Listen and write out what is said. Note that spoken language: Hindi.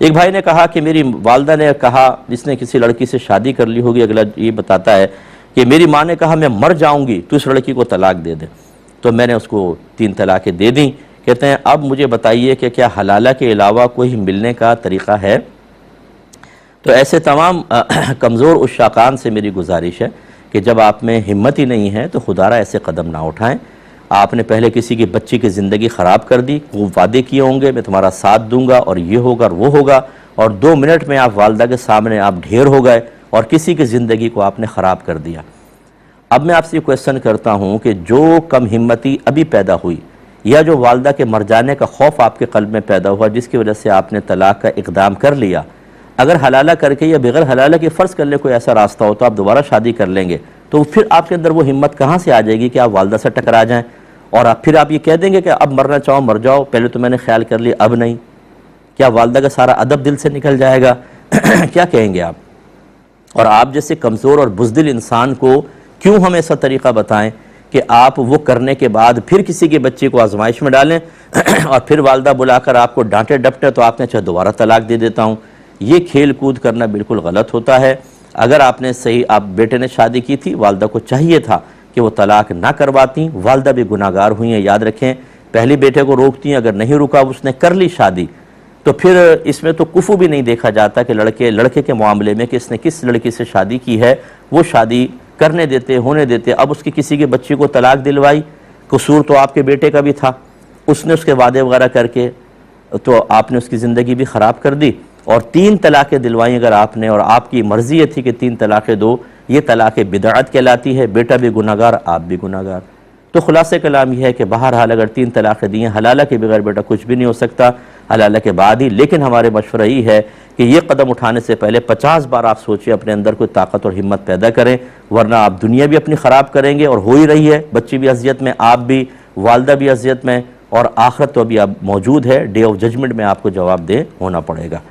एक भाई ने कहा कि मेरी वालदा ने कहा, जिसने किसी लड़की से शादी कर ली होगी, अगला ये बताता है कि मेरी माँ ने कहा मैं मर जाऊंगी तो इस लड़की को तलाक दे दे, तो मैंने उसको 3 तलाक़ें दे दी। कहते हैं अब मुझे बताइए कि क्या हलाला के अलावा कोई मिलने का तरीक़ा है। तो ऐसे तमाम कमज़ोर उश्शाकान से मेरी गुजारिश है कि जब आप में हिम्मत ही नहीं है तो खुदारा ऐसे कदम ना उठाएं। आपने पहले किसी की बच्ची की ज़िंदगी ख़राब कर दी, वो वादे किए होंगे मैं तुम्हारा साथ दूंगा और ये होगा और वो होगा, और 2 मिनट में आप वालदा के सामने आप ढेर हो गए और किसी की ज़िंदगी को आपने ख़राब कर दिया। अब मैं आपसे क्वेश्चन करता हूँ कि जो कम हिम्मती अभी पैदा हुई या जो वालदा के मर जाने का खौफ आपके क़ल्ब में पैदा हुआ जिसकी वजह से आपने तलाक़ का इक़दाम कर लिया, अगर हलाला करके या बग़ैर हलाला के फ़र्ज़ कर ले कोई ऐसा रास्ता हो तो आप दोबारा शादी कर लेंगे, तो फिर आपके अंदर वो हिम्मत कहाँ से आ जाएगी कि आप वालदा से टकरा जाएं और आप फिर आप ये कह देंगे कि अब मरना चाहो मर जाओ, पहले तो मैंने ख्याल कर लिया अब नहीं। क्या वालदा का सारा अदब दिल से निकल जाएगा? क्या कहेंगे आप? और आप जैसे कमज़ोर और बुज़दिल इंसान को क्यों हम ऐसा तरीक़ा बताएं कि आप वो करने के बाद फिर किसी के बच्चे को आजमाइश में डालें और फिर वालदा बुलाकर आपको डांटे डपटे तो आपने चाहे दोबारा तलाक दे देता हूँ। ये खेल कूद करना बिल्कुल गलत होता है। अगर आपने सही आप बेटे ने शादी की थी, वालदा को चाहिए था कि वो तलाक ना करवाती, वालदा भी गुनाहगार हुई हैं। याद रखें, पहले बेटे को रोकती, अगर नहीं रुका उसने कर ली शादी, तो फिर इसमें तो कुफू भी नहीं देखा जाता कि लड़के के मामले में कि इसने किस लड़की से शादी की है, वो शादी करने देते, होने देते। अब उसकी किसी के बच्चे को तलाक दिलवाई, कसूर तो आपके बेटे का भी था, उसने उसके वादे वगैरह करके तो आपने उसकी ज़िंदगी भी ख़राब कर दी और 3 तलाक़ें दिलवाई अगर आपने, और आपकी मर्ज़ी ये थी कि 3 तलाक़ें दो, ये तलाक़ें बिदअत कहलाती है। बेटा भी गुनाहगार, आप भी गुनाहगार। तो खुलासे कलाम यह है कि बहरहाल अगर 3 तलाक़ें दी हैं, हलाला के बगैर बेटा कुछ भी नहीं हो सकता, हलाला के बाद ही। लेकिन हमारे मशवरा यही है कि ये कदम उठाने से पहले 50 बार आप सोचिए, अपने अंदर कोई ताकत और हिम्मत पैदा करें, वरना आप दुनिया भी अपनी ख़राब करेंगे और हो ही रही है। बच्ची भी अज़ियत में, आप भी, वालदा भी अज़ियत में, और आखिरत तो अभी अब मौजूद है। डे ऑफ जजमेंट में आपको जवाबदेह होना पड़ेगा।